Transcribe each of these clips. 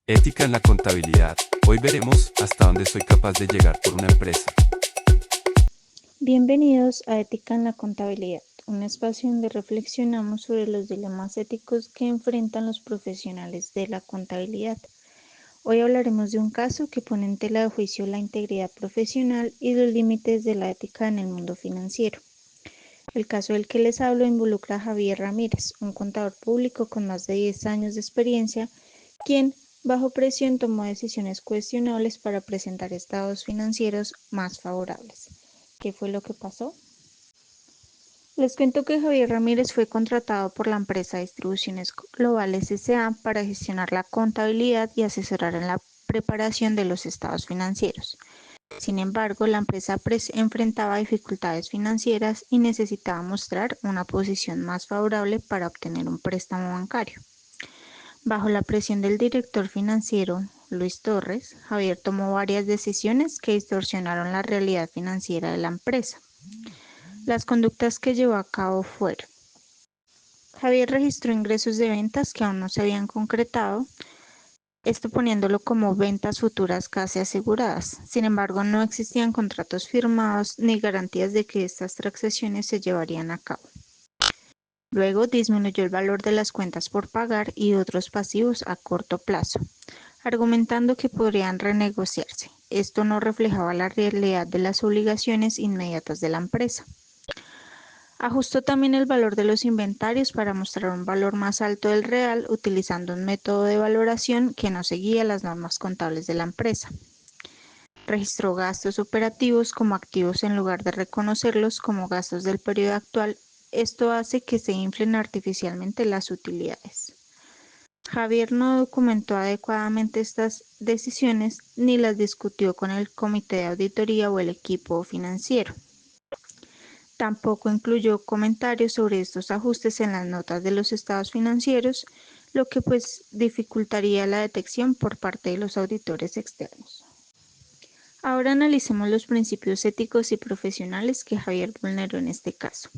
Ética en la contabilidad. Hoy veremos hasta dónde soy capaz de llegar por una empresa. Bienvenidos a Ética en la Contabilidad, un espacio donde reflexionamos sobre los dilemas éticos que enfrentan los profesionales de la contabilidad. Hoy hablaremos de un caso que pone en tela de juicio la integridad profesional y los límites de la ética en el mundo financiero. El caso del que les hablo involucra a Javier Ramírez, un contador público con más de 10 años de experiencia, quien, bajo presión, tomó decisiones cuestionables para presentar estados financieros más favorables. ¿Qué fue lo que pasó? Les cuento que Javier Ramírez fue contratado por la empresa Distribuciones Globales S.A. para gestionar la contabilidad y asesorar en la preparación de los estados financieros. Sin embargo, la empresa enfrentaba dificultades financieras y necesitaba mostrar una posición más favorable para obtener un préstamo bancario. Bajo la presión del director financiero, Luis Torres, Javier tomó varias decisiones que distorsionaron la realidad financiera de la empresa. Las conductas que llevó a cabo fueron: Javier registró ingresos de ventas que aún no se habían concretado, esto poniéndolo como ventas futuras casi aseguradas. Sin embargo, no existían contratos firmados ni garantías de que estas transacciones se llevarían a cabo. Luego disminuyó el valor de las cuentas por pagar y otros pasivos a corto plazo, argumentando que podrían renegociarse. Esto no reflejaba la realidad de las obligaciones inmediatas de la empresa. Ajustó también el valor de los inventarios para mostrar un valor más alto del real, utilizando un método de valoración que no seguía las normas contables de la empresa. Registró gastos operativos como activos en lugar de reconocerlos como gastos del periodo actual. Esto hace que se inflen artificialmente las utilidades. Javier no documentó adecuadamente estas decisiones ni las discutió con el comité de auditoría o el equipo financiero. Tampoco incluyó comentarios sobre estos ajustes en las notas de los estados financieros, lo que dificultaría la detección por parte de los auditores externos. Ahora analicemos los principios éticos y profesionales que Javier vulneró en este caso.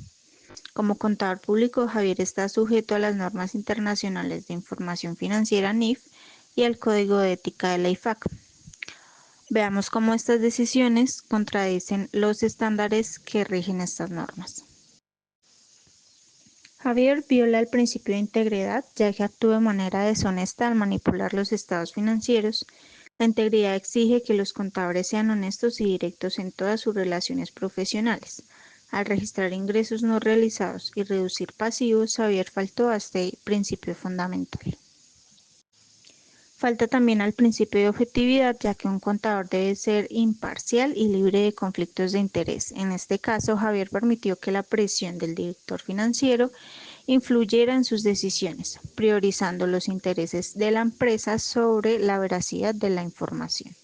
Como contador público, Javier está sujeto a las normas internacionales de información financiera NIF y al Código de Ética de la IFAC. Veamos cómo estas decisiones contradicen los estándares que rigen estas normas. Javier viola el principio de integridad, ya que actúa de manera deshonesta al manipular los estados financieros. La integridad exige que los contadores sean honestos y directos en todas sus relaciones profesionales. Al registrar ingresos no realizados y reducir pasivos, Javier faltó a este principio fundamental. Falta también al principio de objetividad, ya que un contador debe ser imparcial y libre de conflictos de interés. En este caso, Javier permitió que la presión del director financiero influyera en sus decisiones, priorizando los intereses de la empresa sobre la veracidad de la información.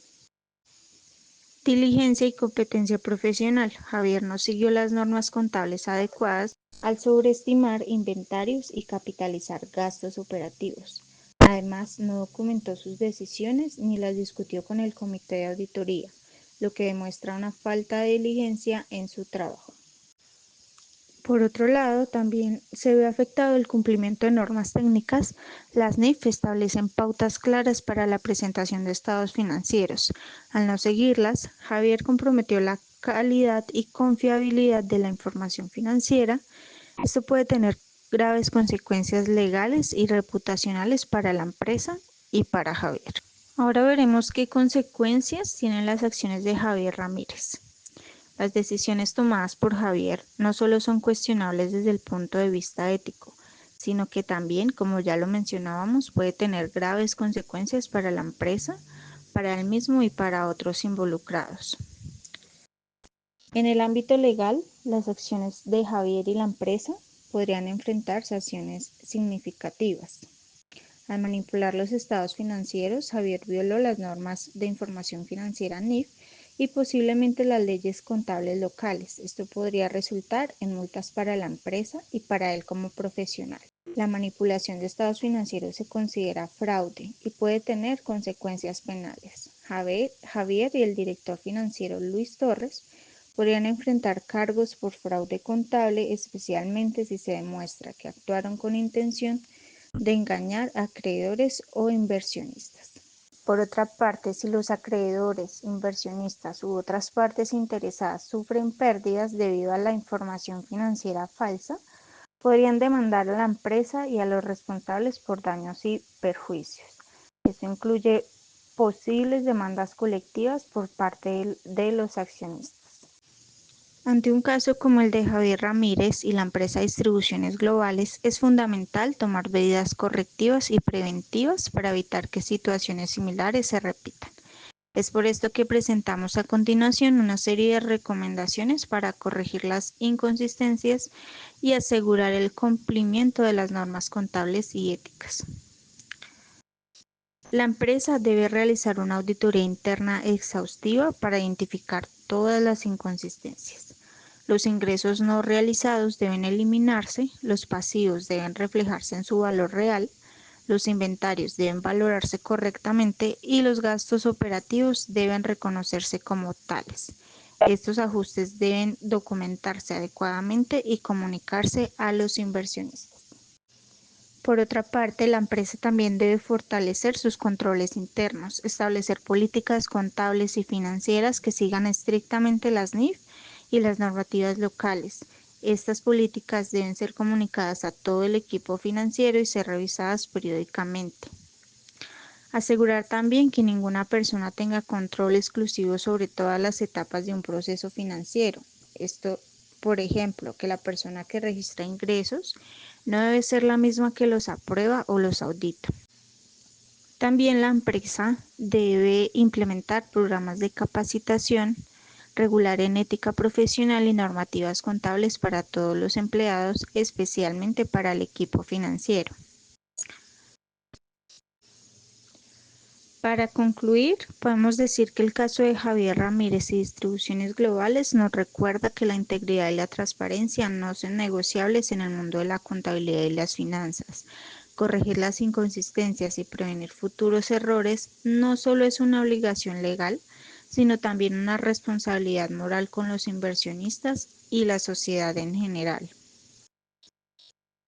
Diligencia y competencia profesional. Javier no siguió las normas contables adecuadas al sobreestimar inventarios y capitalizar gastos operativos. Además, no documentó sus decisiones ni las discutió con el comité de auditoría, lo que demuestra una falta de diligencia en su trabajo. Por otro lado, también se ve afectado el cumplimiento de normas técnicas. Las NIF establecen pautas claras para la presentación de estados financieros. Al no seguirlas, Javier comprometió la calidad y confiabilidad de la información financiera. Esto puede tener graves consecuencias legales y reputacionales para la empresa y para Javier. Ahora veremos qué consecuencias tienen las acciones de Javier Ramírez. Las decisiones tomadas por Javier no solo son cuestionables desde el punto de vista ético, sino que también, como ya lo mencionábamos, puede tener graves consecuencias para la empresa, para él mismo y para otros involucrados. En el ámbito legal, las acciones de Javier y la empresa podrían enfrentar sanciones significativas. Al manipular los estados financieros, Javier violó las normas de información financiera NIF y posiblemente las leyes contables locales. Esto podría resultar en multas para la empresa y para él como profesional. La manipulación de estados financieros se considera fraude y puede tener consecuencias penales. Javier y el director financiero Luis Torres podrían enfrentar cargos por fraude contable, especialmente si se demuestra que actuaron con intención de engañar a acreedores o inversionistas. Por otra parte, si los acreedores, inversionistas u otras partes interesadas sufren pérdidas debido a la información financiera falsa, podrían demandar a la empresa y a los responsables por daños y perjuicios. Esto incluye posibles demandas colectivas por parte de los accionistas. Ante un caso como el de Javier Ramírez y la empresa Distribuciones Globales, es fundamental tomar medidas correctivas y preventivas para evitar que situaciones similares se repitan. Es por esto que presentamos a continuación una serie de recomendaciones para corregir las inconsistencias y asegurar el cumplimiento de las normas contables y éticas. La empresa debe realizar una auditoría interna exhaustiva para identificar todas las inconsistencias. Los ingresos no realizados deben eliminarse, los pasivos deben reflejarse en su valor real, los inventarios deben valorarse correctamente y los gastos operativos deben reconocerse como tales. Estos ajustes deben documentarse adecuadamente y comunicarse a los inversionistas. Por otra parte, la empresa también debe fortalecer sus controles internos, establecer políticas contables y financieras que sigan estrictamente las NIF y las normativas locales. Estas políticas deben ser comunicadas a todo el equipo financiero y ser revisadas periódicamente. Asegurar también que ninguna persona tenga control exclusivo sobre todas las etapas de un proceso financiero. Esto, por ejemplo, que la persona que registra ingresos no debe ser la misma que los aprueba o los audita. También la empresa debe implementar programas de capacitación regular en ética profesional y normativas contables para todos los empleados, especialmente para el equipo financiero. Para concluir, podemos decir que el caso de Javier Ramírez y Distribuciones Globales nos recuerda que la integridad y la transparencia no son negociables en el mundo de la contabilidad y las finanzas. Corregir las inconsistencias y prevenir futuros errores no solo es una obligación legal, sino también una responsabilidad moral con los inversionistas y la sociedad en general.